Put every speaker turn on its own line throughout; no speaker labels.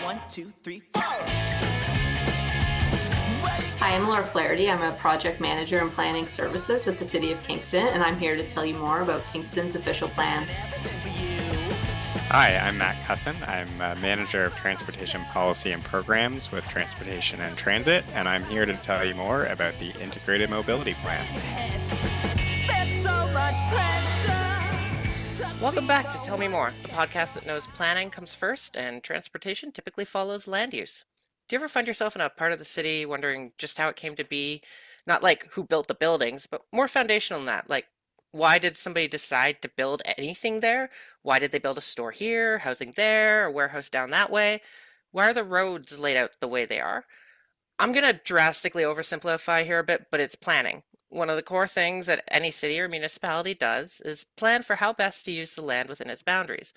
1, 2, 3, 4.
Hi, I'm Laura Flaherty. I'm a project manager in planning services with the City of Kingston, and I'm here to tell you more about Kingston's official plan.
Hi, I'm Matt Kussin. I'm a manager of transportation policy and programs with Transportation and Transit, and I'm here to tell you more about the Integrated Mobility Plan.
Welcome back to Tell Me More, the podcast that knows planning comes first and transportation typically follows land use. Do you ever find yourself in a part of the city wondering just how it came to be? Not like who built the buildings, but more foundational than that. Like, why did somebody decide to build anything there? Why did they build a store here, housing there, a warehouse down that way? Why are the roads laid out the way they are? I'm going to drastically oversimplify here a bit, but it's planning. One of the core things that any city or municipality does is plan for how best to use the land within its boundaries.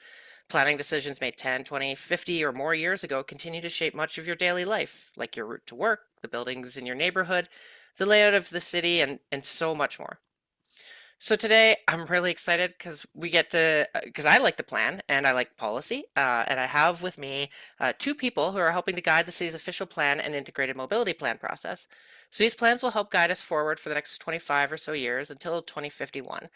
Planning decisions made 10, 20, 50, or more years ago continue to shape much of your daily life, like your route to work, the buildings in your neighborhood, the layout of the city, and so much more. So today I'm really excited because because I like to plan and I like policy, and I have with me two people who are helping to guide the city's official plan and integrated mobility plan process. So these plans will help guide us forward for the next 25 or so years until 2051.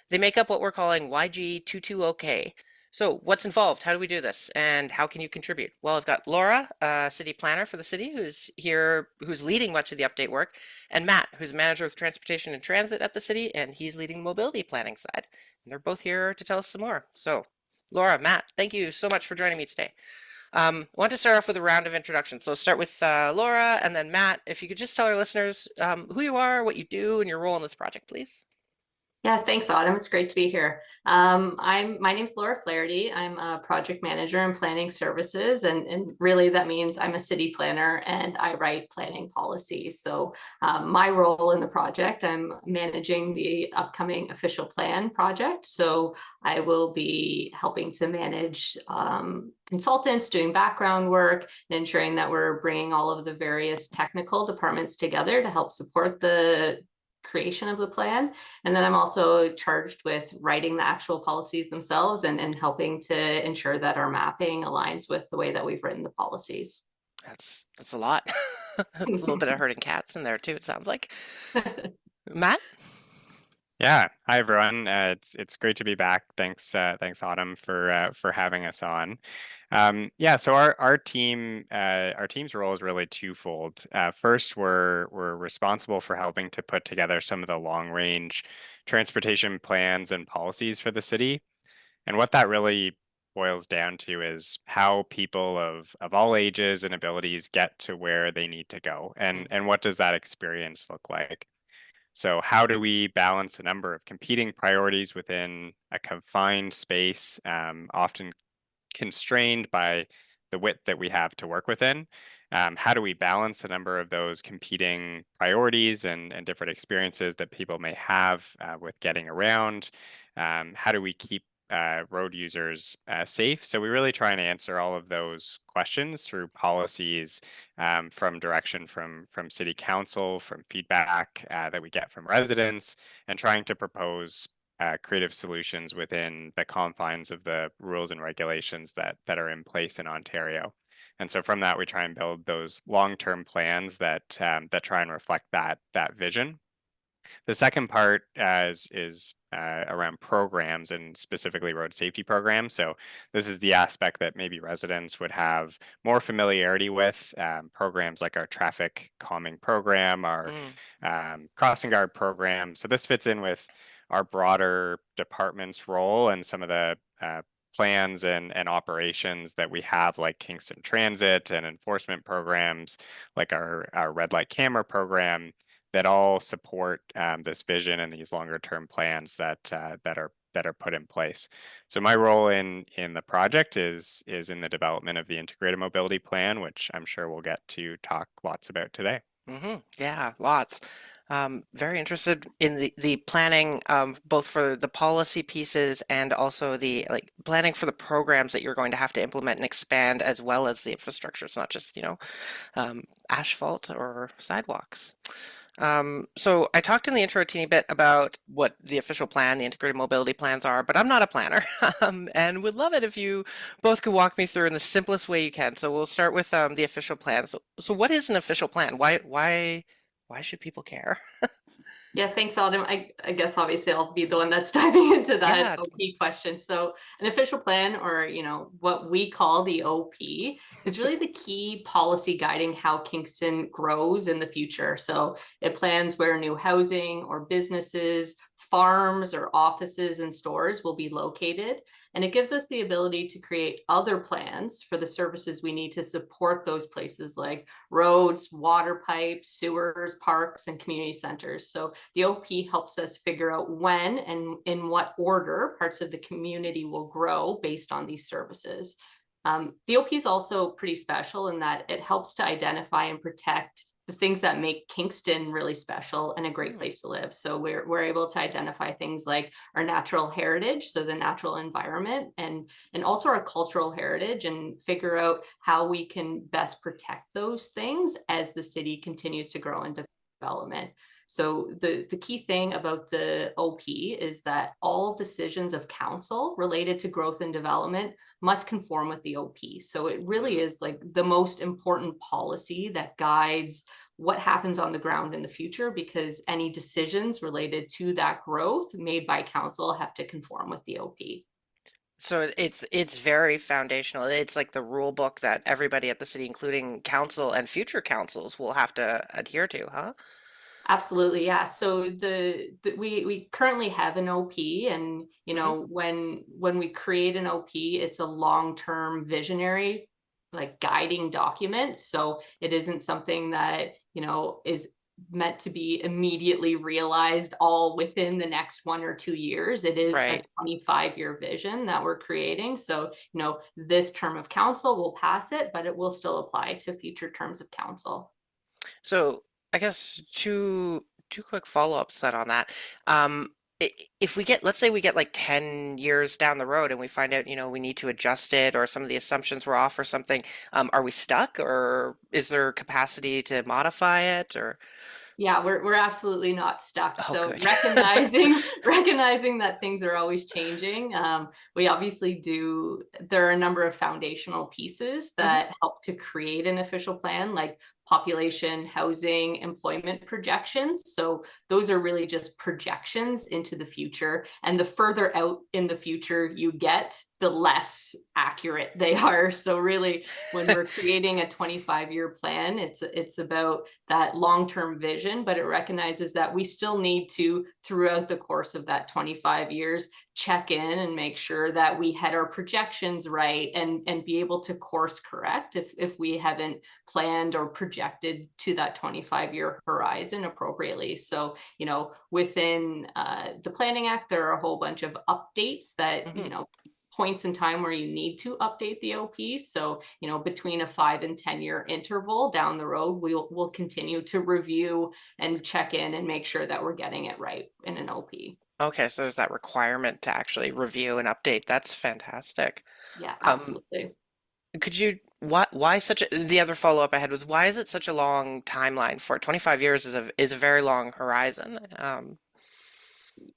They make up what we're calling YG22OK. So what's involved? How do we do this? And how can you contribute? Well, I've got Laura, city planner for the city, who's here, who's leading much of the update work, and Matt, who's manager of transportation and transit at the city, and he's leading the mobility planning side. And they're both here to tell us some more. So, Laura, Matt, thank you so much for joining me today. I want to start off with a round of introductions. So let's start with Laura and then Matt. If you could just tell our listeners who you are, what you do, and your role in this project, please.
Yeah, thanks, Autumn. It's great to be here. My name's Laura Flaherty. I'm a project manager in planning services, and really that means I'm a city planner and I write planning policy. So my role in the project, I'm managing the upcoming official plan project. So I will be helping to manage consultants, doing background work, and ensuring that we're bringing all of the various technical departments together to help support the creation of the plan. And then I'm also charged with writing the actual policies themselves and helping to ensure that our mapping aligns with the way that we've written the policies.
That's a lot. There's a little bit of herding cats in there too, it sounds like. Matt?
Yeah, hi everyone. It's great to be back. Thanks Autumn for having us on. Yeah, so our team's role is really twofold. First, we're responsible for helping to put together some of the long range transportation plans and policies for the city. And what that really boils down to is how people of all ages and abilities get to where they need to go, and what does that experience look like? So how do we balance a number of competing priorities within a confined space, often constrained by the width that we have to work within? How do we balance a number of those competing priorities and different experiences that people may have with getting around? How do we keep road users safe? So we really try and answer all of those questions through policies, from direction from city council, from feedback that we get from residents, and trying to propose creative solutions within the confines of the rules and regulations that are in place in Ontario. And so from that, we try and build those long-term plans that try and reflect that vision. The second part is around programs, and specifically road safety programs. So this is the aspect that maybe residents would have more familiarity with, programs like our traffic calming program, our crossing guard program. So this fits in with our broader department's role and some of the plans and operations that we have, like Kingston Transit and enforcement programs, like our red light camera program, that all support this vision and these longer term plans that are put in place. So my role in the project is in the development of the integrated mobility plan, which I'm sure we'll get to talk lots about today.
Yeah, lots. Very interested in the planning, both for the policy pieces and also the planning for the programs that you're going to have to implement and expand, as well as the infrastructure. It's not just, asphalt or sidewalks. So I talked in the intro a teeny bit about what the official plan, the integrated mobility plans are, but I'm not a planner, and would love it if you both could walk me through in the simplest way you can. So we'll start with the official plan. So what is an official plan? Why should people care?
Yeah, thanks, Autumn. I guess obviously I'll be the one that's diving into that
Yeah.
OP question. So an official plan, or what we call the OP, is really the key policy guiding how Kingston grows in the future. So it plans where new housing or businesses, farms or offices and stores will be located. And it gives us the ability to create other plans for the services we need to support those places, like roads, water pipes, sewers, parks, and community centers. So the OP helps us figure out when and in what order parts of the community will grow based on these services. The OP is also pretty special in that it helps to identify and protect the things that make Kingston really special and a great
Mm,
place to live. So we're able to identify things like our natural heritage, so the natural environment, and also our cultural heritage, and figure out how we can best protect those things as the city continues to grow and development. So the key thing about the OP is that all decisions of council related to growth and development must conform with the OP. So it really
mm.
is like the most important policy that guides what happens on the ground in the future, because any decisions related to that growth made by council have to conform with the OP.
So it's very foundational. It's like the rule book that everybody at the city, including council and future councils, will have to adhere to, huh?
Absolutely, yeah. So we currently have an OP, and
Hmm.
when we create an OP, it's a long-term visionary, like guiding document. So it isn't something that is meant to be immediately realized all within the next 1 or 2 years. It is a
Right.
25-year vision that we're creating. So this term of council will pass it, but it will still apply to future terms of council.
So I guess two quick follow-ups then on that. Um, if we get, let's say we get like 10 years down the road and we find out, we need to adjust it or some of the assumptions were off or something, are we stuck or is there capacity to modify it or?
Yeah, we're absolutely not stuck.
Oh,
So
good.
recognizing that things are always changing. We obviously do. There are a number of foundational pieces
Hmm.
that help to create an official plan, like population, housing, employment projections. So those are really just projections into the future. And the further out in the future you get, the less accurate they are. So really, when we're creating a 25-year plan, it's about that long-term vision, but it recognizes that we still need to, throughout the course of that 25 years, check in and make sure that we had our projections right, and be able to course correct if we haven't planned or projected to that 25-year horizon appropriately. So within the Planning Act, there are a whole bunch of updates that
Hmm.
points in time where you need to update the OP. So, between a 5 and 10 year interval down the road, we'll continue to review and check in and make sure that we're getting it right in an OP.
Okay, so there's that requirement to actually review and update. That's fantastic.
Yeah,
Um,
absolutely.
Could you why such a the other follow-up I had was why is it such a long timeline for it? 25 years is a very long horizon.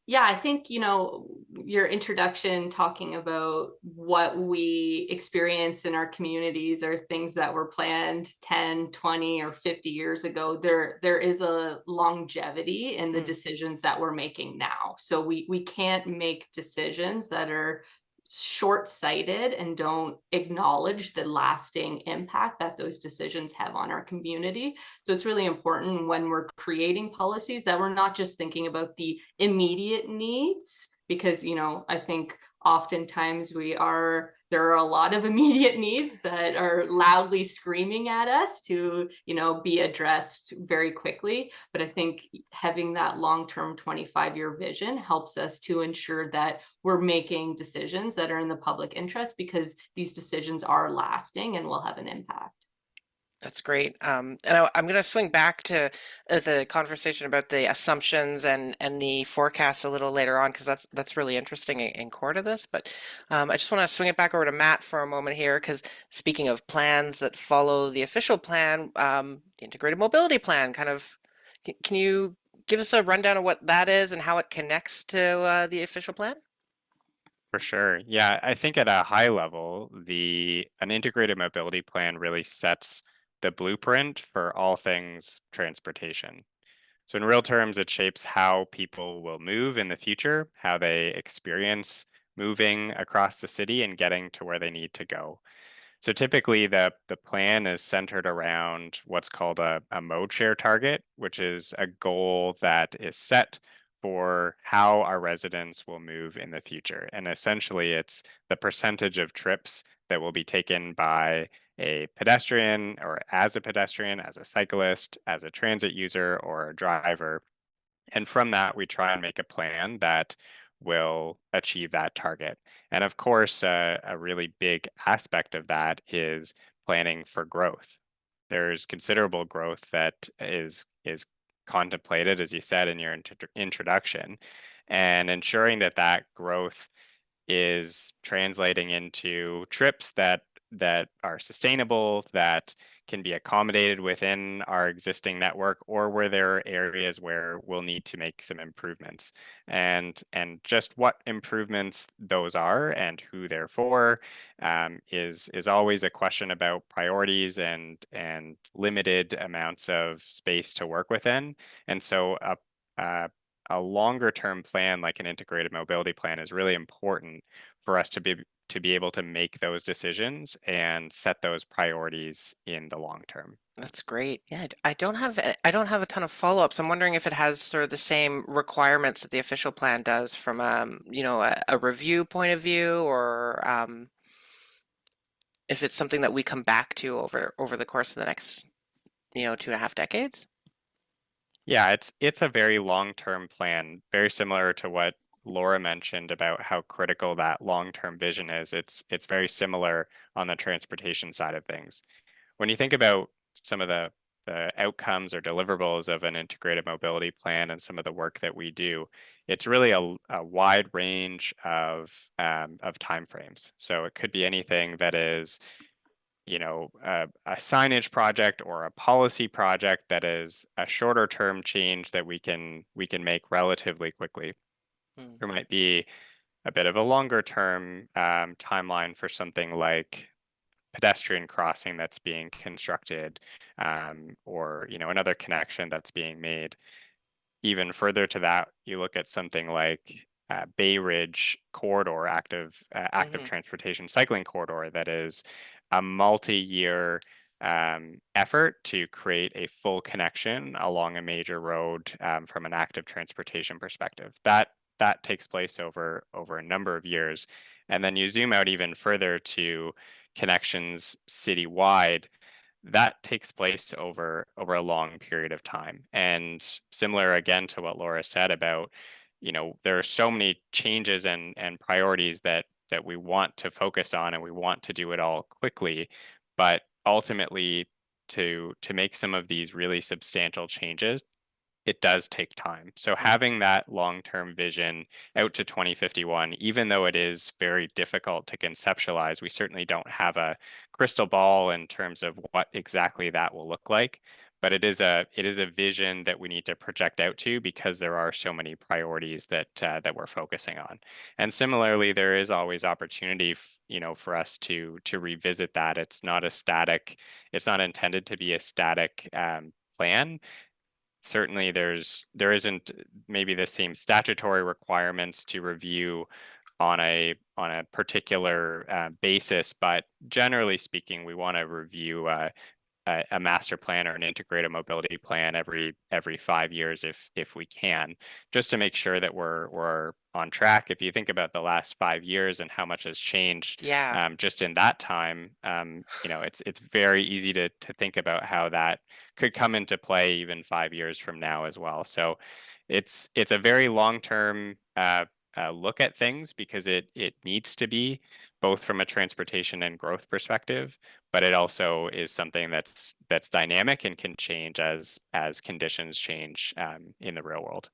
Yeah, I think, your introduction talking about what we experience in our communities are things that were planned 10, 20, or 50 years ago. There is a longevity in the
Mm,
decisions that we're making now. So we can't make decisions that are short-sighted and don't acknowledge the lasting impact that those decisions have on our community. So it's really important when we're creating policies that we're not just thinking about the immediate needs, because I think oftentimes there are a lot of immediate needs that are loudly screaming at us to be addressed very quickly. But I think having that long-term 25-year vision helps us to ensure that we're making decisions that are in the public interest, because these decisions are lasting and will have an impact.
that's great. And I'm going to swing back to the conversation about the assumptions and the forecasts a little later on because that's really interesting in core to this. But I just want to swing it back over to Matt for a moment here because speaking of plans that follow the official plan, the integrated mobility plan kind of Can you give us a rundown of what that is and how it connects to the official plan?
For sure. Yeah, I think at a high level, an integrated mobility plan really sets the blueprint for all things transportation. So in real terms, it shapes how people will move in the future, how they experience moving across the city and getting to where they need to go. So typically the plan is centered around what's called a mode share target, which is a goal that is set for how our residents will move in the future. And essentially it's the percentage of trips that will be taken by a pedestrian or as a pedestrian, as a cyclist, as a transit user or a driver. And from that, we try and make a plan that will achieve that target. And of course, a really big aspect of that is planning for growth. There's considerable growth that is contemplated, as you said in your introduction, and ensuring that that growth is translating into trips that are sustainable, that can be accommodated within our existing network, or where there are areas where we'll need to make some improvements. And just what improvements those are and who they're for is always a question about priorities and limited amounts of space to work within. And so a longer term plan like an integrated mobility plan is really important for us to be able to make those decisions and set those priorities in the long term.
That's great. Yeah, I don't have a ton of follow-ups. I'm wondering if it has sort of the same requirements that the official plan does from a review point of view, or if it's something that we come back to over the course of the next, 2.5 decades.
Yeah, it's a very long-term plan, very similar to what Laura mentioned about how critical that long-term vision is. It's very similar on the transportation side of things. When you think about some of the outcomes or deliverables of an integrated mobility plan and some of the work that we do, it's really a wide range of timeframes. So it could be anything that is a signage project or a policy project that is a shorter term change that we can make relatively quickly.
Hmm.
There might be a bit of a longer term timeline for something like pedestrian crossing that's being constructed, or another connection that's being made. Even further to that, you look at something like Bay Ridge corridor, active
Hmm.
transportation cycling corridor that is a multi-year effort to create a full connection along a major road from an active transportation perspective. That takes place over a number of years, and then you zoom out even further to connections citywide. That takes place over a long period of time. And similar again to what Laura said about, there are so many changes and priorities that we want to focus on and we want to do it all quickly. But ultimately, to make some of these really substantial changes, it does take time. So having that long-term vision out to 2051, even though it is very difficult to conceptualize, we certainly don't have a crystal ball in terms of what exactly that will look like. But it is a vision that we need to project out to because there are so many priorities that we're focusing on. And similarly, there is always opportunity, for us to revisit that. It's not intended to be a static plan. Certainly there isn't maybe the same statutory requirements to review on a particular basis, but generally speaking, we want to review a master plan or an integrated mobility plan every 5 years if we can, just to make sure that we're on track. If you think about the last 5 years and how much has changed
Yeah.
just in that time, it's very easy to think about how that could come into play even 5 years from now as well. So it's a very long-term look at things because it needs to be both from a transportation and growth perspective, but it also is something that's dynamic and can change as conditions change in the real world.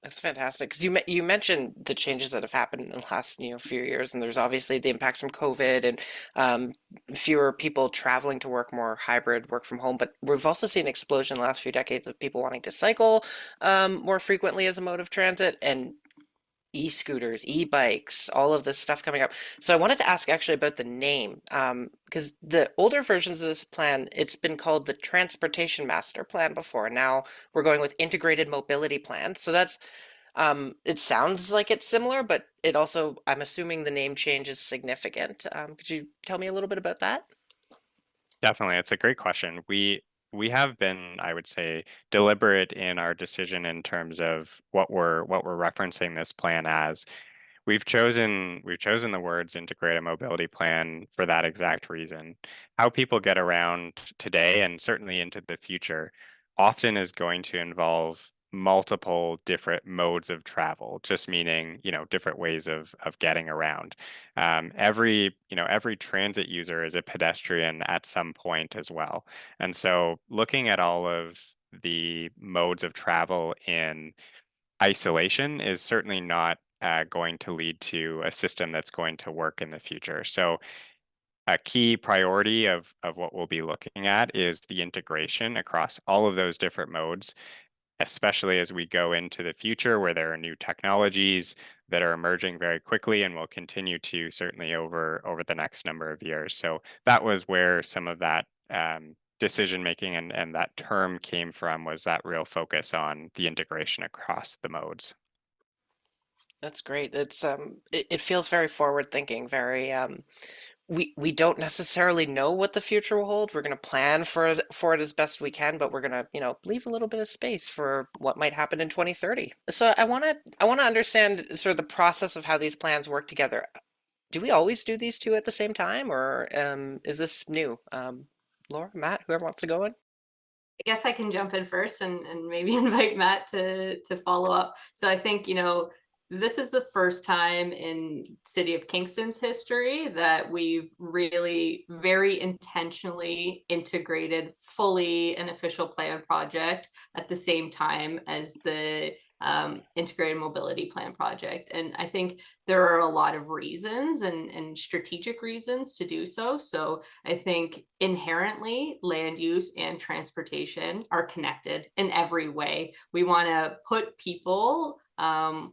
That's fantastic because you mentioned the changes that have happened in the last few years, and there's obviously the impacts from COVID and um, fewer people traveling to work, more hybrid work from home. But we've also seen an explosion in the last few decades of people wanting to cycle more frequently as a mode of transit, and e-scooters, e-bikes, all of this stuff coming up. So I wanted to ask actually about the name, because the older versions of this plan, it's been called the Transportation Master Plan before. Now we're going with Integrated Mobility Plan. So that's it sounds like it's similar, but it also, I'm assuming the name change is significant. Could you tell me a little bit about that?
Definitely, it's a great question. We have been, I would say, deliberate in our decision in terms of what we're referencing this plan as. We've chosen the words integrated mobility plan for that exact reason. How people get around today and certainly into the future often is going to involve multiple different modes of travel, just meaning, different ways of getting around. Every transit user is a pedestrian at some point as well. And so looking at all of the modes of travel in isolation is certainly not going to lead to a system that's going to work in the future. So a key priority of what we'll be looking at is the integration across all of those different modes, especially as we go into the future where there are new technologies that are emerging very quickly and will continue to certainly over the next number of years. So that was where some of that decision making and that term came from, was that real focus on the integration across the modes.
That's great. It feels very forward thinking, very we don't necessarily know what the future will hold. We're going to plan for it as best we can, but we're going to, leave a little bit of space for what might happen in 2030. So I want to understand sort of the process of how these plans work together. Do we always do these two at the same time, or is this new? Laura, Matt, whoever wants to go in.
I guess I can jump in first and maybe invite Matt to follow up. So I think, this is the first time in City of Kingston's history that we've really very intentionally integrated fully an official plan project at the same time as the integrated mobility plan project. And I think there are a lot of reasons and strategic reasons to do so. So I think inherently land use and transportation are connected in every way. We want to put people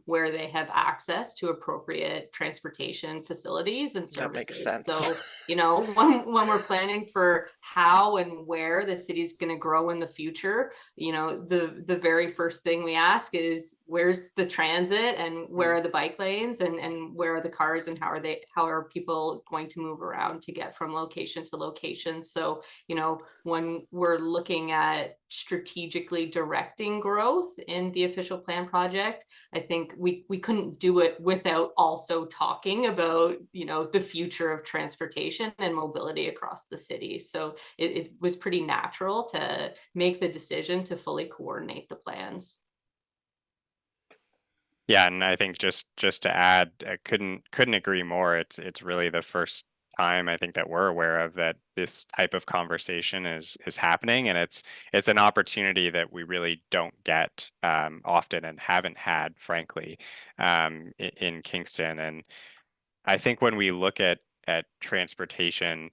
where they have access to appropriate transportation facilities and
That makes
services.
sense.
So, when we're planning for how and where the city's going to grow in the future, the very first thing we ask is where's the transit and where are the bike lanes and where are the cars and how are people going to move around to get from location to location. So, when we're looking at strategically directing growth in the official plan project, I think we couldn't do it without also talking about, the future of transportation and mobility across the city. So it was pretty natural to make the decision to fully coordinate the plans.
Yeah, and I think just to add, I couldn't agree more. It's really the first time I think that we're aware of that this type of conversation is happening, and it's an opportunity that we really don't get often and haven't had, frankly, in Kingston. And I think when we look at transportation,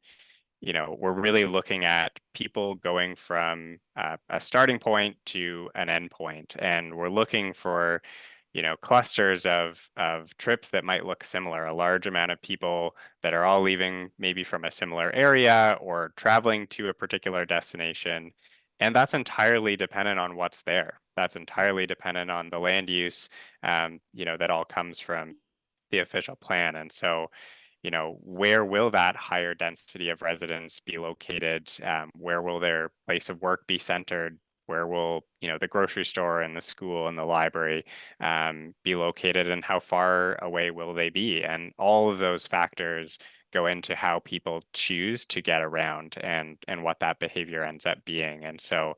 we're really looking at people going from a starting point to an end point, and we're looking for, clusters of trips that might look similar, a large amount of people that are all leaving maybe from a similar area or traveling to a particular destination. And that's entirely dependent on what's there. That's entirely dependent on the land use, that all comes from the official plan. And so, where will that higher density of residents be located? Where will their place of work be centered? Where will, the grocery store and the school and the library be located, and how far away will they be? And all of those factors go into how people choose to get around and what that behavior ends up being. And so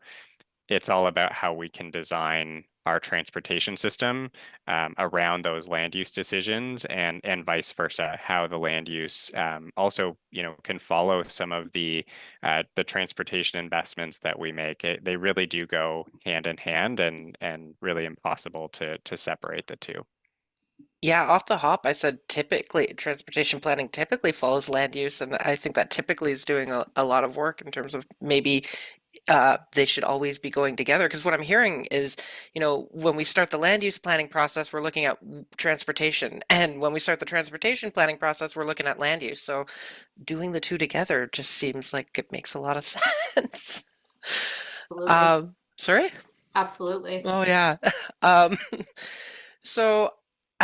it's all about how we can design our transportation system around those land use decisions, and vice versa, how the land use also, can follow some of the transportation investments that we make. They really do go hand in hand, and really impossible to separate the two.
Yeah, off the hop, I said typically transportation planning typically follows land use, and I think that typically is doing a lot of work in terms of maybe they should always be going together. Because what I'm hearing is, when we start the land use planning process, we're looking at transportation, and when we start the transportation planning process, we're looking at land use. So doing the two together just seems like it makes a lot of sense.
Absolutely.
Sorry?
Absolutely.
Oh yeah. Um, so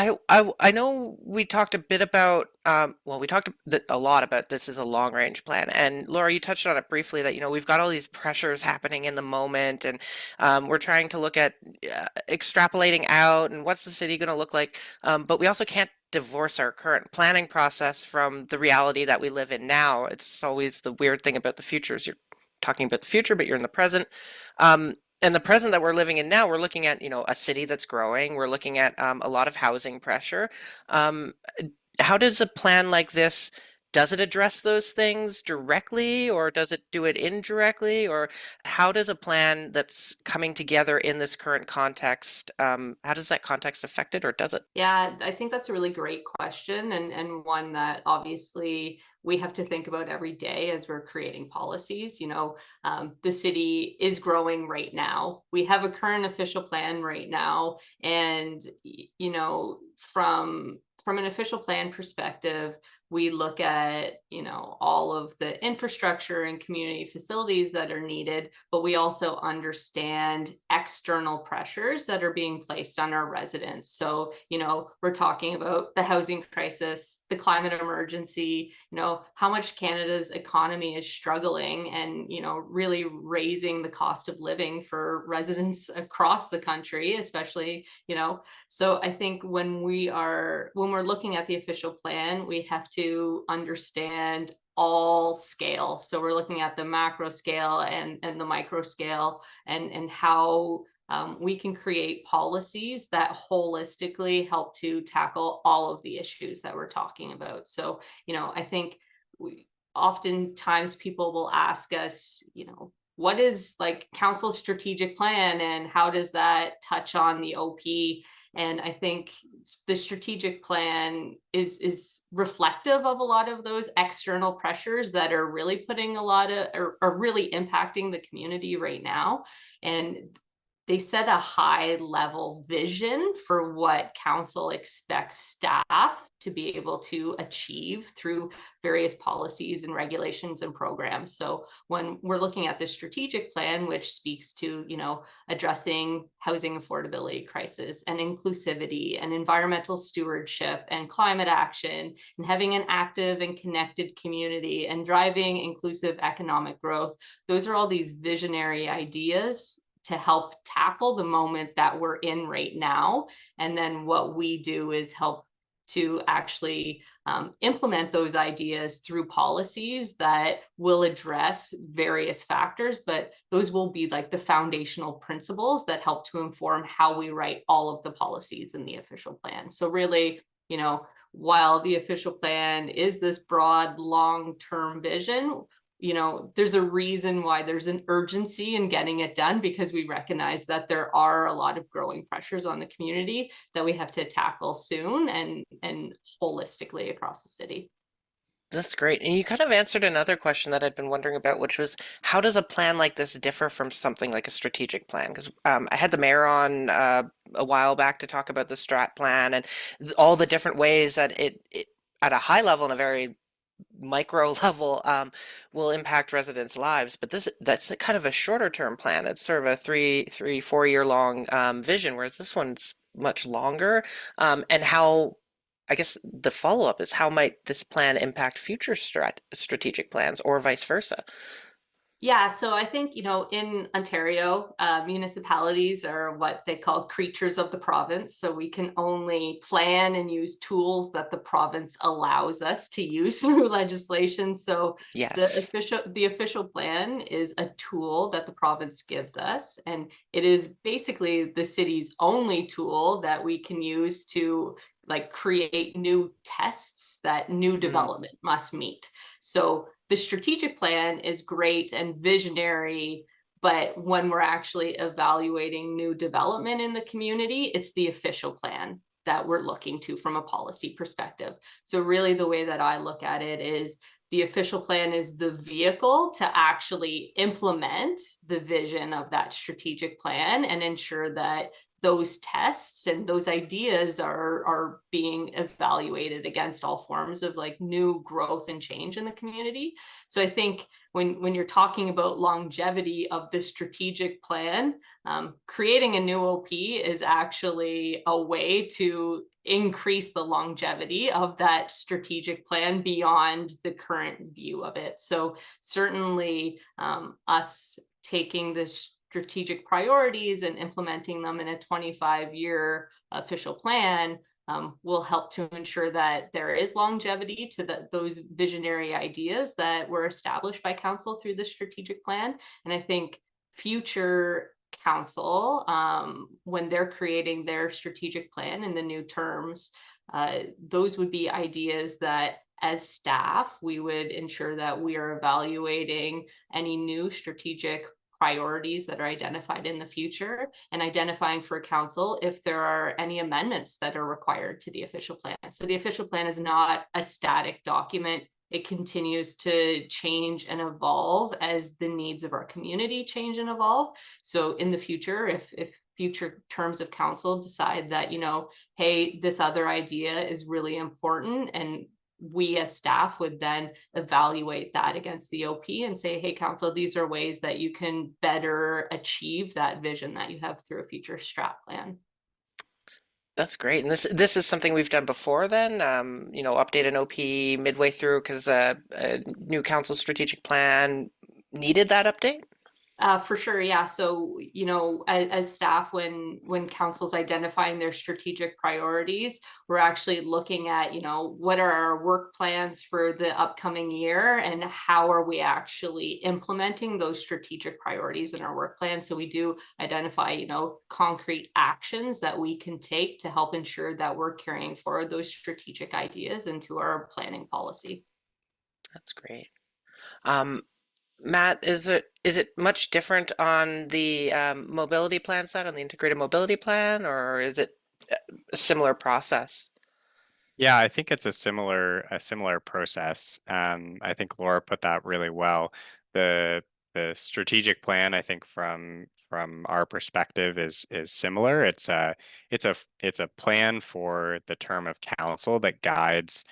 I know we talked a bit about well, we talked a lot about this as a long range plan, and Laura, you touched on it briefly that we've got all these pressures happening in the moment, and we're trying to look at extrapolating out and what's the city going to look like, but we also can't divorce our current planning process from the reality that we live in now. It's always the weird thing about the future is you're talking about the future, but you're in the present. Um, and the present that we're living in now, we're looking at, a city that's growing. We're looking at a lot of housing pressure. Um, how does a plan like this, does it address those things directly, or does it do it indirectly? Or how does a plan that's coming together in this current context, how does that context affect it, or does it?
Yeah, I think that's a really great question, and one that obviously we have to think about every day as we're creating policies. The city is growing right now. We have a current official plan right now, and from an official plan perspective, we look at all of the infrastructure and community facilities that are needed, but we also understand external pressures that are being placed on our residents. So we're talking about the housing crisis, the climate emergency, how much Canada's economy is struggling, and really raising the cost of living for residents across the country, especially. So I think when we're looking at the official plan, we have to understand all scale. So we're looking at the macro scale and the micro scale, and how we can create policies that holistically help to tackle all of the issues that we're talking about. So, I think oftentimes people will ask us, what is like council's strategic plan, and how does that touch on the OP? And I think the strategic plan is reflective of a lot of those external pressures that are really putting a lot of, or are really impacting the community right now. And they set a high level vision for what council expects staff to be able to achieve through various policies and regulations and programs. So when we're looking at the strategic plan, which speaks to, addressing housing affordability crisis and inclusivity and environmental stewardship and climate action, and having an active and connected community and driving inclusive economic growth, those are all these visionary ideas to help tackle the moment that we're in right now. And then what we do is help to actually implement those ideas through policies that will address various factors, but those will be like the foundational principles that help to inform how we write all of the policies in the official plan. So really, while the official plan is this broad long-term vision, there's a reason why there's an urgency in getting it done, because we recognize that there are a lot of growing pressures on the community that we have to tackle soon and holistically across the city.
That's great. And you kind of answered another question that I'd been wondering about, which was how does a plan like this differ from something like a strategic plan? Because I had the mayor on a while back to talk about the strat plan and all the different ways that it at a high level and a very micro level will impact residents' lives. But that's a kind of a shorter term plan. It's sort of a 4 year long vision, whereas this one's much longer. And how, I guess the follow up is how might this plan impact future strategic plans or vice versa?
Yeah, so I think, in Ontario, municipalities are what they call creatures of the province. So we can only plan and use tools that the province allows us to use through legislation. So
Yes.
the official plan is a tool that the province gives us, and it is basically the city's only tool that we can use to like create new tests that new
Mm,
development must meet. So the strategic plan is great and visionary, but when we're actually evaluating new development in the community, it's the official plan that we're looking to from a policy perspective. So really the way that I look at it is the official plan is the vehicle to actually implement the vision of that strategic plan and ensure that those tests and those ideas are being evaluated against all forms of like new growth and change in the community. So I think when you're talking about longevity of the strategic plan, creating a new OP is actually a way to increase the longevity of that strategic plan beyond the current view of it. So certainly us taking this strategic priorities and implementing them in a 25-year official plan will help to ensure that there is longevity to those visionary ideas that were established by council through the strategic plan. And I think future council, when they're creating their strategic plan in the new terms, those would be ideas that as staff, we would ensure that we are evaluating any new strategic priorities that are identified in the future and identifying for council if there are any amendments that are required to the official plan. So the official plan is not a static document. It continues to change and evolve as the needs of our community change and evolve. So in the future, if future terms of council decide that, hey, this other idea is really important, and we as staff would then evaluate that against the OP and say, hey, council, these are ways that you can better achieve that vision that you have through a future strat plan.
that's great. And this is something we've done before then, update an OP midway through because a new council strategic plan needed that update.
For sure, yeah. So, as staff, when council's identifying their strategic priorities, we're actually looking at, what are our work plans for the upcoming year and how are we actually implementing those strategic priorities in our work plan. So we do identify, concrete actions that we can take to help ensure that we're carrying forward those strategic ideas into our planning policy.
That's great. Um, Matt, is it much different on the mobility plan side, on the integrated mobility plan, or is it a similar process?
Yeah, I think it's a similar process. I think Laura put that really well. The the strategic plan, I think from our perspective is similar. It's a plan for the term of council that guides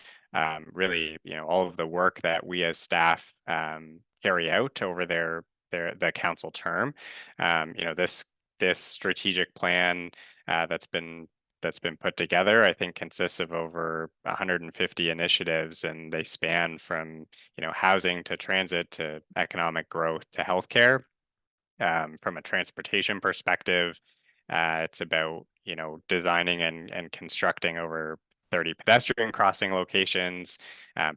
really, all of the work that we as staff carry out over the council term. This strategic plan that's been put together, I think consists of over 150 initiatives, and they span from, housing to transit to economic growth to healthcare. From a transportation perspective, it's about, designing and constructing over 30 pedestrian crossing locations,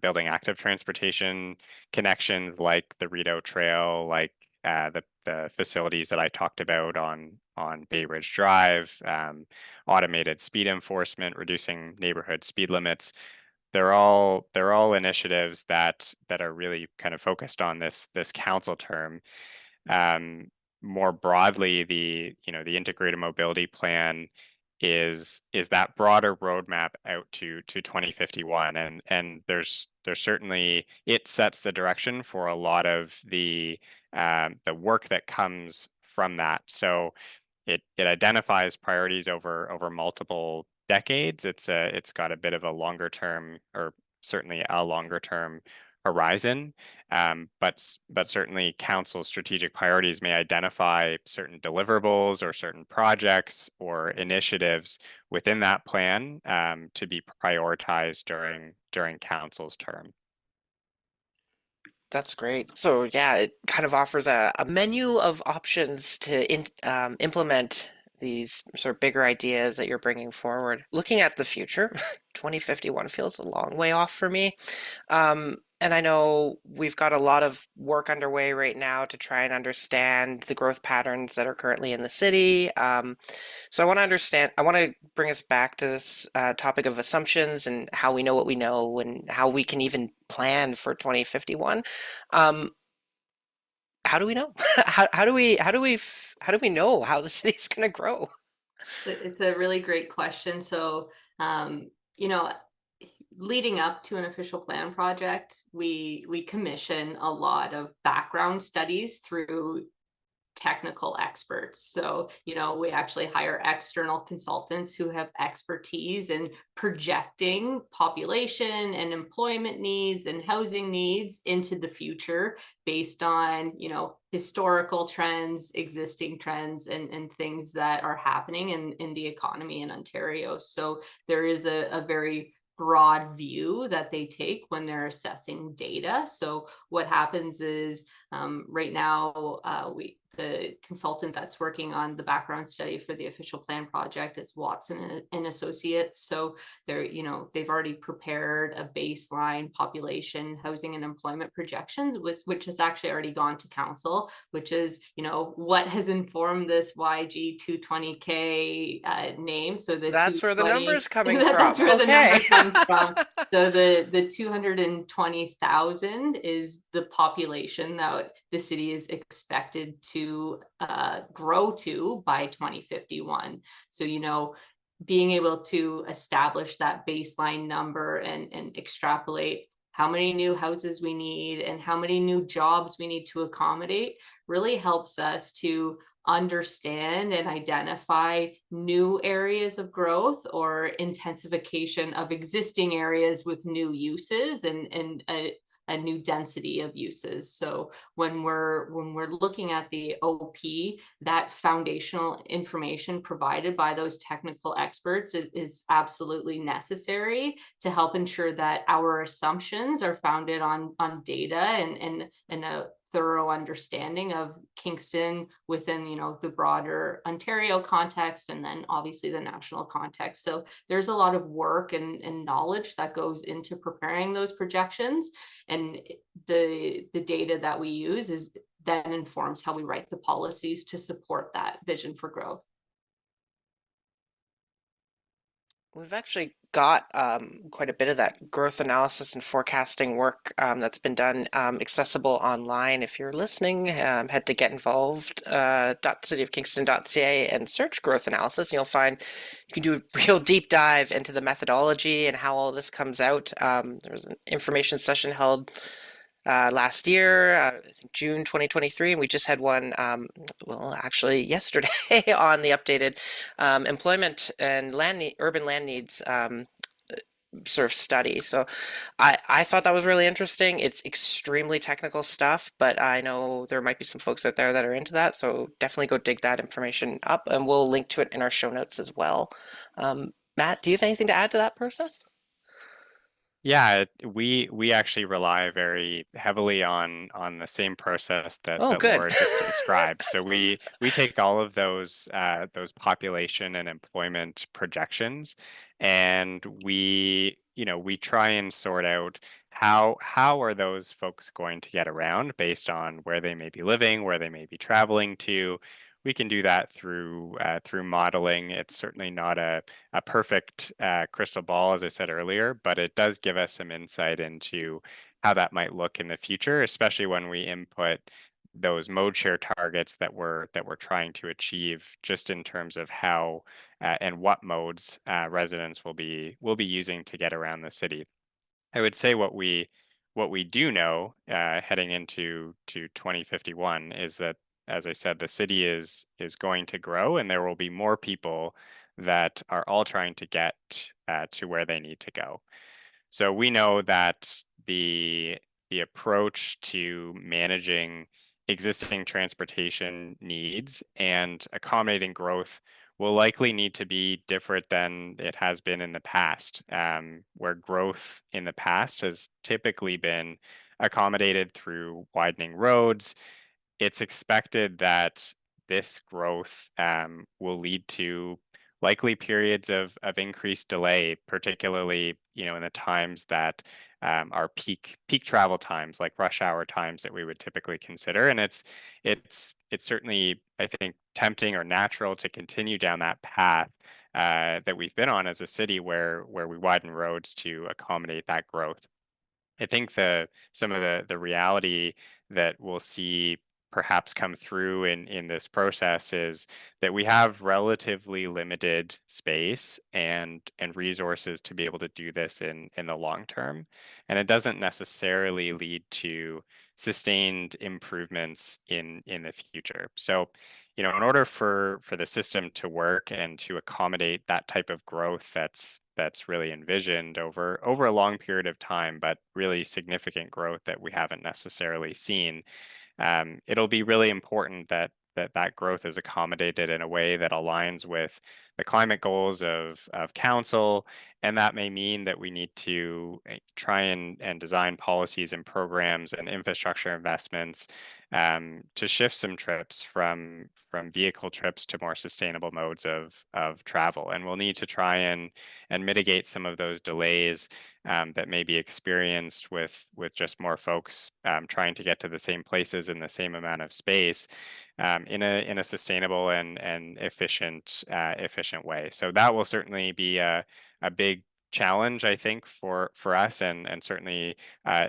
building active transportation connections like the Rideau Trail, like the facilities that I talked about on Bay Ridge Drive, automated speed enforcement, reducing neighborhood speed limits. They're all initiatives that are really kind of focused on this council term. Um, More broadly, the integrated mobility plan is that broader roadmap out to 2051, and there's certainly, it sets the direction for a lot of the work that comes from that. So it identifies priorities over multiple decades. It's got a bit of a longer term, or certainly a longer term horizon. But certainly council strategic priorities may identify certain deliverables or certain projects or initiatives within that plan to be prioritized during council's term.
That's great. So yeah, it kind of offers a menu of options to implement these sort of bigger ideas that you're bringing forward. Looking at the future, 2051 feels a long way off for me. And I know we've got a lot of work underway right now to try and understand the growth patterns that are currently in the city. So I want to bring us back to this topic of assumptions and how we know what we know and how we can even plan for 2051. Um, how do we know? How do we know how the city's going to grow?
It's a really great question. So, you know, leading up to an official plan project, we commission a lot of background studies through technical experts. So, we actually hire external consultants who have expertise in projecting population and employment needs and housing needs into the future based on, historical trends, existing trends, and things that are happening in the economy in Ontario. So there is a very broad view that they take when they're assessing data. So what happens is right now, the consultant that's working on the background study for the official plan project is Watson and Associates. So they've already prepared a baseline population, housing, and employment projections, which has actually already gone to council, which is what has informed this YG 220K name. So the
That's where the
220
number's coming
that's
from.
where the number
Okay.
comes from. So the 220,000 is the population that the city is expected to grow to by 2051. So, being able to establish that baseline number and extrapolate how many new houses we need and how many new jobs we need to accommodate really helps us to understand and identify new areas of growth or intensification of existing areas with new uses and a new density of uses. So when we're looking at the OP, that foundational information provided by those technical experts is absolutely necessary to help ensure that our assumptions are founded on data and a thorough understanding of Kingston within the broader Ontario context and then obviously the national context. So there's a lot of work and knowledge that goes into preparing those projections, and the data that we use is then informs how we write the policies to support that vision for growth.
We've actually got quite a bit of that growth analysis and forecasting work that's been done accessible online. If you're listening, head to getinvolved.cityofkingston.ca and search growth analysis. You'll find you can do a real deep dive into the methodology and how all this comes out. There was an information session held last year, I think June 2023, and we just had one, well, actually yesterday on the updated employment and urban land needs sort of study. So I thought that was really interesting. It's extremely technical stuff, but I know there might be some folks out there that are into that. So definitely go dig that information up, and we'll link to it in our show notes as well. Matt, do you have anything to add to that process?
Yeah, we actually rely very heavily on the same process that
Oh, good.
Laura just described. So we take all of those population and employment projections, and we try and sort out how are those folks going to get around based on where they may be living, where they may be traveling to. We can do that through modeling. It's certainly not a perfect crystal ball, as I said earlier, but it does give us some insight into how that might look in the future, especially when we input those mode share targets that we're trying to achieve, just in terms of how and what modes residents will be using to get around the city. I would say what we do know heading into 2051 is that, as I said, the city is going to grow, and there will be more people that are all trying to get to where they need to go. So we know that the approach to managing existing transportation needs and accommodating growth will likely need to be different than it has been in the past, where growth in the past has typically been accommodated through widening roads. It's expected that this growth will lead to likely periods of increased delay, particularly, in the times that are peak travel times, like rush hour times that we would typically consider. And it's certainly, I think, tempting or natural to continue down that path that we've been on as a city, where we widen roads to accommodate that growth. I think some of the reality that we'll see perhaps come through in this process is that we have relatively limited space and resources to be able to do this in the long term. And it doesn't necessarily lead to sustained improvements in the future. So, in order for the system to work and to accommodate that type of growth that's really envisioned over a long period of time, but really significant growth that we haven't necessarily seen, it'll be really important that growth is accommodated in a way that aligns with the climate goals of council. And that may mean that we need to try and design policies and programs and infrastructure investments to shift some trips from vehicle trips to more sustainable modes of travel. And we'll need to try and mitigate some of those delays that may be experienced with just more folks trying to get to the same places in the same amount of space in a sustainable and efficient way. So that will certainly be a big challenge, I think, for us, and certainly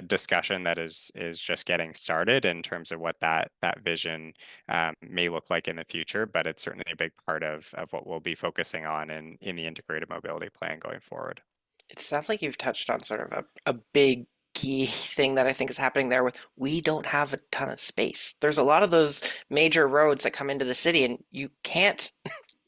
discussion that is just getting started in terms of what that vision may look like in the future. But it's certainly a big part of what we'll be focusing on in the integrated mobility plan going forward.
It sounds like you've touched on sort of a big key thing that I think is happening there with we don't have a ton of space. There's a lot of those major roads that come into the city and you can't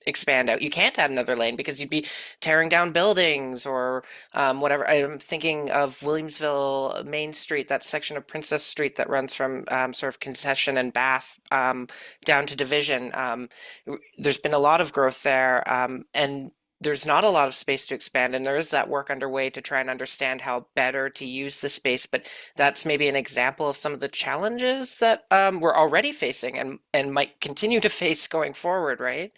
expand out. You can't add another lane because you'd be tearing down buildings or whatever. I'm thinking of Williamsville Main Street, that section of Princess Street that runs from sort of Concession and Bath down to Division. There's been a lot of growth there, and there's not a lot of space to expand, and there is that work underway to try and understand how better to use the space. But that's maybe an example of some of the challenges that we're already facing and might continue to face going forward, right?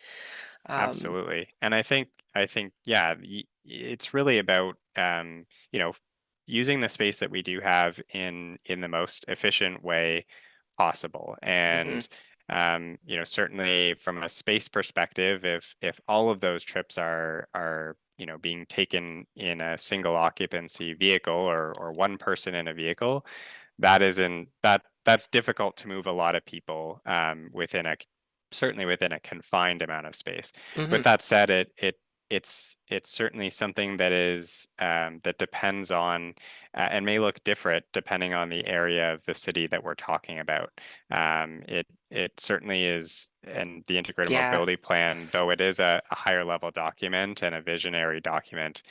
Absolutely. And I think, yeah, it's really about, using the space that we do have in the most efficient way possible.
Mhm.
And, certainly from a space perspective, if all of those trips are, being taken in a single occupancy vehicle or one person in a vehicle, that's difficult to move a lot of people certainly within a confined amount of space. With
Mhm.
that said, it's certainly something that is that depends on and may look different depending on the area of the city that we're talking about. It certainly is, and the integrated
Yeah.
mobility plan, though it is a higher level document and a visionary document,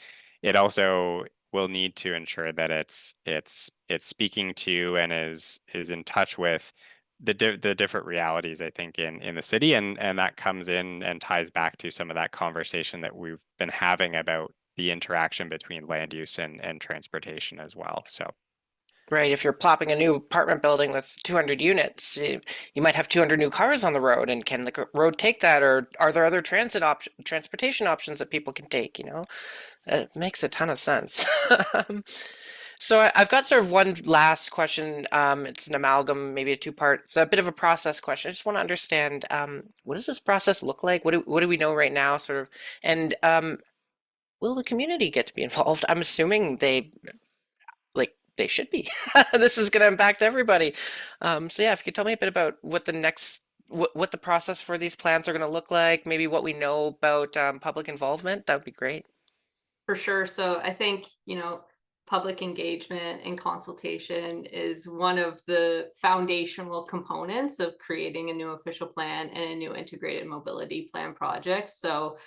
it also will need to ensure that it's speaking to and is in touch with the different realities, I think, in the city, and that comes in and ties back to some of that conversation that we've been having about the interaction between land use and transportation as well. So
Right, if you're plopping a new apartment building with 200 units, you might have 200 new cars on the road, and can the road take that, or are there other transportation options that people can take, you know? It makes a ton of sense. So I've got sort of one last question. It's an amalgam, maybe a two-part. It's a bit of a process question. I just want to understand, what does this process look like? What do we know right now, sort of, and will the community get to be involved? I'm assuming they should be. This is going to impact everybody. So yeah, if you could tell me a bit about what what the process for these plans are going to look like, maybe what we know about public involvement, that would be great.
For sure. So I think, public engagement and consultation is one of the foundational components of creating a new official plan and a new integrated mobility plan project. So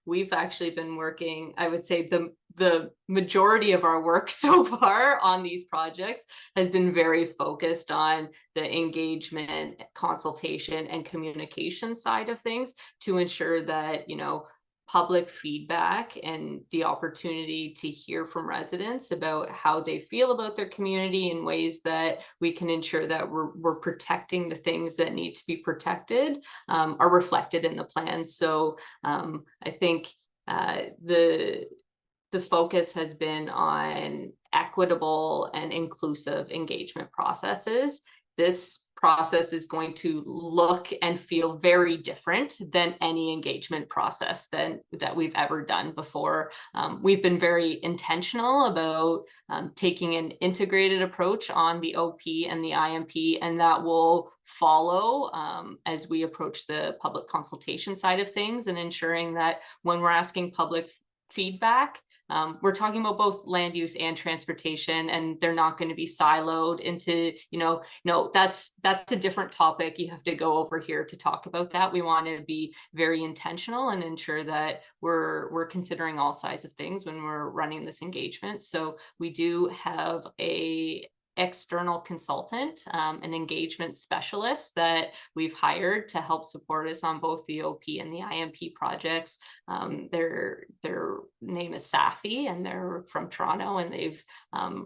we've actually been working, I would say the majority of our work so far on these projects has been very focused on the engagement, consultation, and communication side of things to ensure that, public feedback and the opportunity to hear from residents about how they feel about their community in ways that we can ensure that we're protecting the things that need to be protected are reflected in the plan. So I think the focus has been on equitable and inclusive engagement processes. This process is going to look and feel very different than any engagement process that we've ever done before. We've been very intentional about taking an integrated approach on the OP and the IMP, and that will follow as we approach the public consultation side of things, and ensuring that when we're asking public feedback, we're talking about both land use and transportation, and they're not going to be siloed into, no, that's a different topic. You have to go over here to talk about that. We want to be very intentional and ensure that we're considering all sides of things when we're running this engagement. So we do have a external consultant, an engagement specialist that we've hired to help support us on both the OP and the IMP projects. Their name is Safi, and they're from Toronto, and they've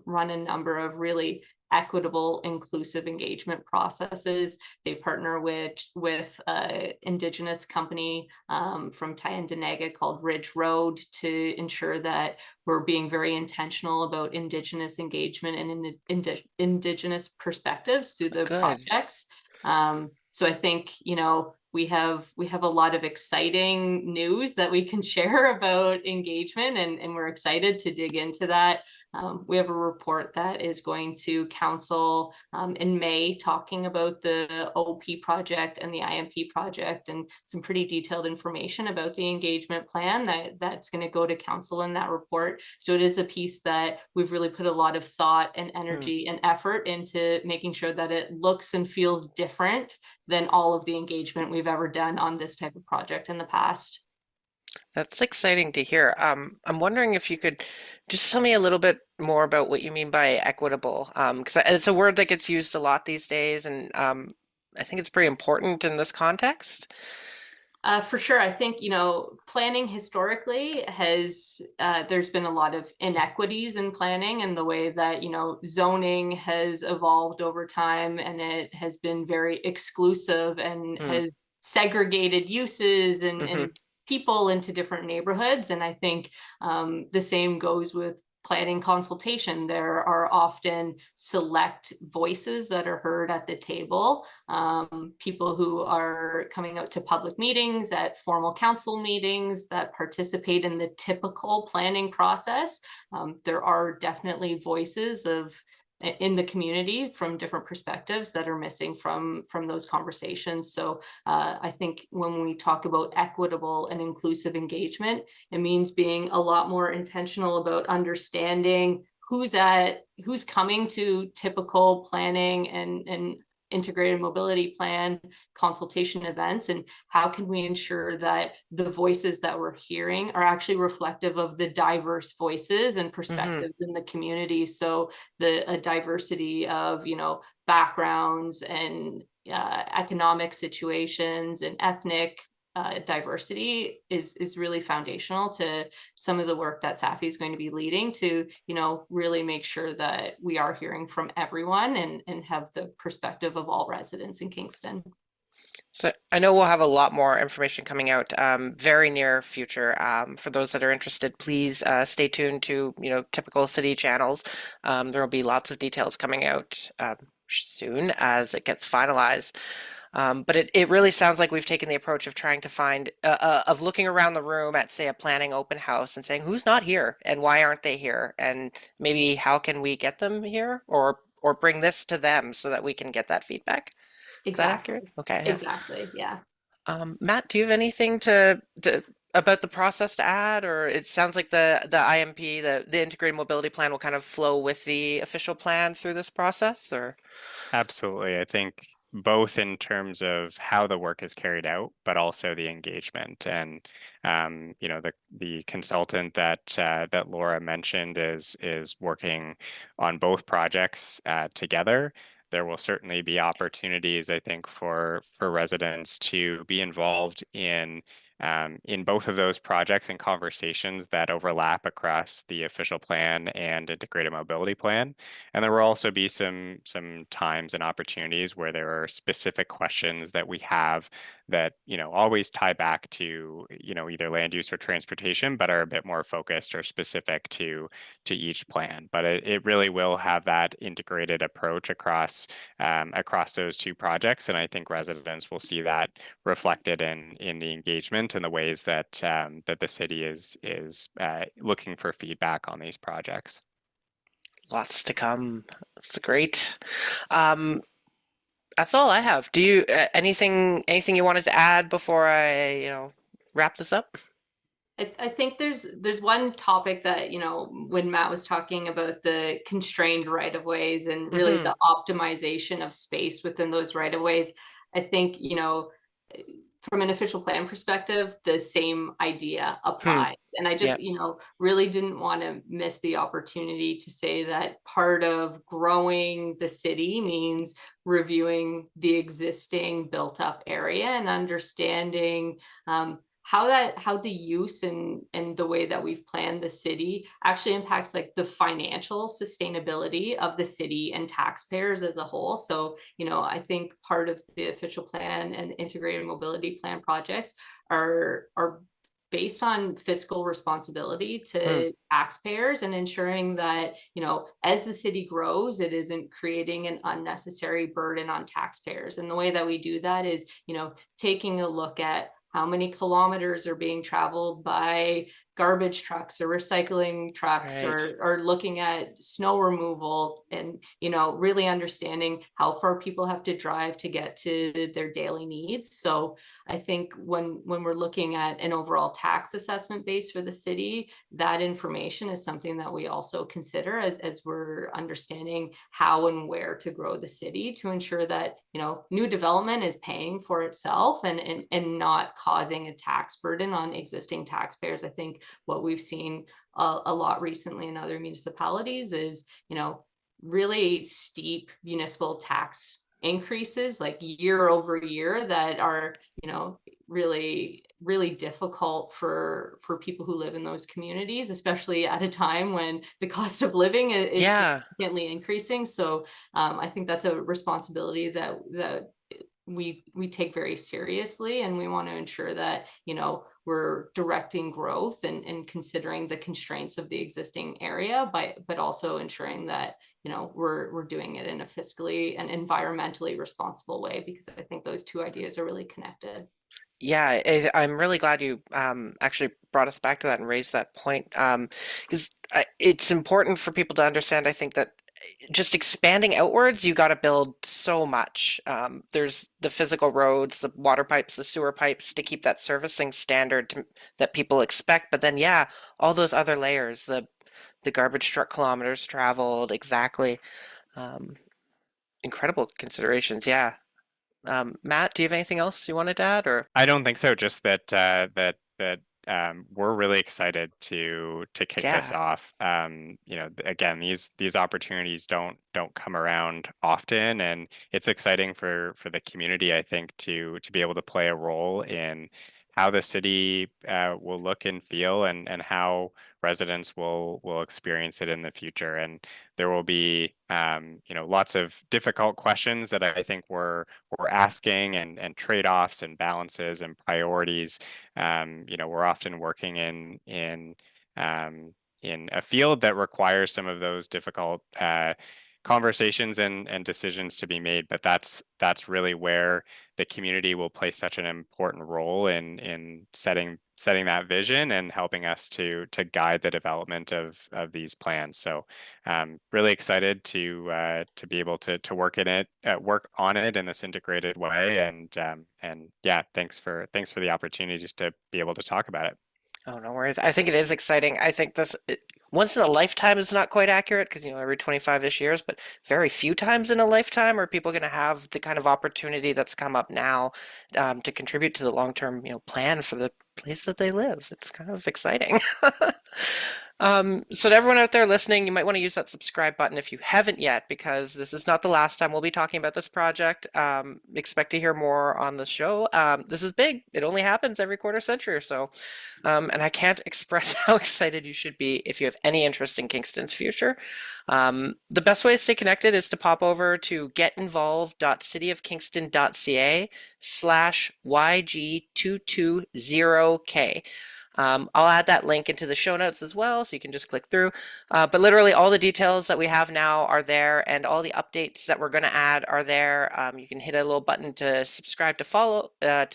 run a number of really equitable, inclusive engagement processes. They partner with an Indigenous company from Tyendinaga called Ridge Road to ensure that we're being very intentional about Indigenous engagement and Indigenous perspectives through the projects. So I think, we have a lot of exciting news that we can share about engagement, and we're excited to dig into that. We have a report that is going to council in May, talking about the OP project and the IMP project, and some pretty detailed information about the engagement plan that's going to go to council in that report. So it is a piece that we've really put a lot of thought and energy and effort into making sure that it looks and feels different than all of the engagement we've ever done on this type of project in the past.
That's exciting to hear. I'm wondering if you could just tell me a little bit more about what you mean by equitable, because it's a word that gets used a lot these days, and I think it's pretty important in this context.
For sure. I think, planning historically there's been a lot of inequities in planning, and the way that, zoning has evolved over time, and it has been very exclusive and has segregated uses and people into different neighborhoods. And I think the same goes with planning consultation. There are often select voices that are heard at the table, people who are coming out to public meetings, at formal council meetings, that participate in the typical planning process. There are definitely voices in the community from different perspectives that are missing from those conversations. So I think when we talk about equitable and inclusive engagement, it means being a lot more intentional about understanding who's coming to typical planning and integrated mobility plan consultation events, and how can we ensure that the voices that we're hearing are actually reflective of the diverse voices and perspectives in the community. So a diversity of backgrounds and economic situations and ethnic diversity is really foundational to some of the work that Safi is going to be leading to, really make sure that we are hearing from everyone and have the perspective of all residents in Kingston.
So I know we'll have a lot more information coming out very near future. For those that are interested, please stay tuned to typical city channels. There will be lots of details coming out soon as it gets finalized. But it really sounds like we've taken the approach of trying to find, of looking around the room at, say, a planning open house and saying, who's not here and why aren't they here? And maybe how can we get them here, or bring this to them so that we can get that feedback? Is that
Exactly.
accurate? Okay. Yeah.
Exactly. Yeah.
Matt, do you have anything about the process to add? Or it sounds like the IMP, the Integrated Mobility Plan, will kind of flow with the official plan through this process, or?
Absolutely. I think both in terms of how the work is carried out, but also the engagement. And the consultant that Laura mentioned is working on both projects together. There will certainly be opportunities, I think, for residents to be involved in in both of those projects and conversations that overlap across the official plan and integrated mobility plan. And there will also be some times and opportunities where there are specific questions that we have that, always tie back to, either land use or transportation, but are a bit more focused or specific to each plan. But it really will have that integrated approach across those two projects. And I think residents will see that reflected in the engagement and the ways that that the city is looking for feedback on these projects.
Lots to come. It's great. Um, that's all I have. Do you anything you wanted to add before I wrap this up?
I think there's one topic that, when Matt was talking about the constrained right of ways and really
Mm-hmm.
the optimization of space within those right of ways, I think, from an official plan perspective, the same idea
Hmm.
applies. And I just,
Yep.
really didn't want to miss the opportunity to say that part of growing the city means reviewing the existing built up area and understanding how the use and the way that we've planned the city actually impacts like the financial sustainability of the city and taxpayers as a whole. So, I think part of the official plan and integrated mobility plan projects are based on fiscal responsibility
Hmm.
to taxpayers and ensuring that, as the city grows, it isn't creating an unnecessary burden on taxpayers. And the way that we do that is, taking a look at how many kilometers are being traveled by garbage trucks or recycling trucks
Right.
or looking at snow removal and really understanding how far people have to drive to get to their daily needs. So I think when we're looking at an overall tax assessment base for the city, that information is something that we also consider as we're understanding how and where to grow the city to ensure that new development is paying for itself and not causing a tax burden on existing taxpayers. I think what we've seen a lot recently in other municipalities is really steep municipal tax increases like year over year that are really difficult for people who live in those communities, especially at a time when the cost of living is
Yeah.
significantly increasing. So I think that's a responsibility that we take very seriously, and we want to ensure that we're directing growth and considering the constraints of the existing area, but also ensuring that we're doing it in a fiscally and environmentally responsible way, because I think those two ideas are really connected.
Yeah, I'm really glad you actually brought us back to that and raised that point. Because it's important for people to understand, I think, that just expanding outwards, you got to build so much. There's the physical roads, the water pipes, the sewer pipes to keep that servicing standard that people expect. But then, yeah, all those other layers, the garbage truck kilometers traveled, exactly. Um, incredible considerations. Yeah. Matt, do you have anything else you wanted to add, or?
I don't think so. Just that we're really excited to kick this
Yeah.
off. Again, these opportunities don't come around often, and it's exciting for the community, I think, to be able to play a role in how the city will look and feel, and how residents will experience it in the future. And there will be lots of difficult questions that I think we're asking, and trade-offs and balances and priorities. We're often working in a field that requires some of those difficult conversations and decisions to be made. But that's really where the community will play such an important role in setting that vision and helping us to guide the development of these plans. So really excited to be able to work on it in this integrated way. And yeah, thanks for the opportunity just to be able to talk about it.
Oh, no worries. I think it is exciting. I think once in a lifetime is not quite accurate because, every 25-ish years, but very few times in a lifetime are people going to have the kind of opportunity that's come up now to contribute to the long-term, plan for the place that they live. It's kind of exciting. So to everyone out there listening, you might want to use that subscribe button if you haven't yet, because this is not the last time we'll be talking about this project. Expect to hear more on the show. This is big. It only happens every quarter century or so. And I can't express how excited you should be if you have any interest in Kingston's future. The best way to stay connected is to pop over to getinvolved.cityofkingston.ca/YG220K. I'll add that link into the show notes as well, so you can just click through. But literally all the details that we have now are there, and all the updates that we're going to add are there. You can hit a little button to subscribe to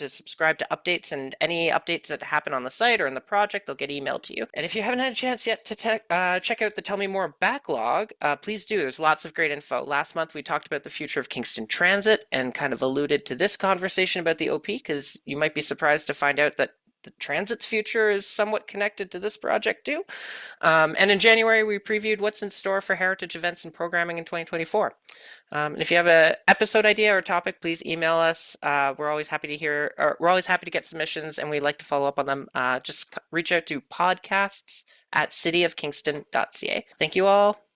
subscribe to updates, and any updates that happen on the site or in the project, they'll get emailed to you. And if you haven't had a chance yet to check out the Tell Me More backlog, please do. There's lots of great info. Last month we talked about the future of Kingston Transit and kind of alluded to this conversation about the OP, because you might be surprised to find out that the transit's future is somewhat connected to this project too. And in January, we previewed what's in store for heritage events and programming in 2024. And if you have an episode idea or topic, please email us. We're always happy to hear, or we're always happy to get submissions, and we'd like to follow up on them. Just reach out to podcasts@cityofkingston.ca. Thank you all.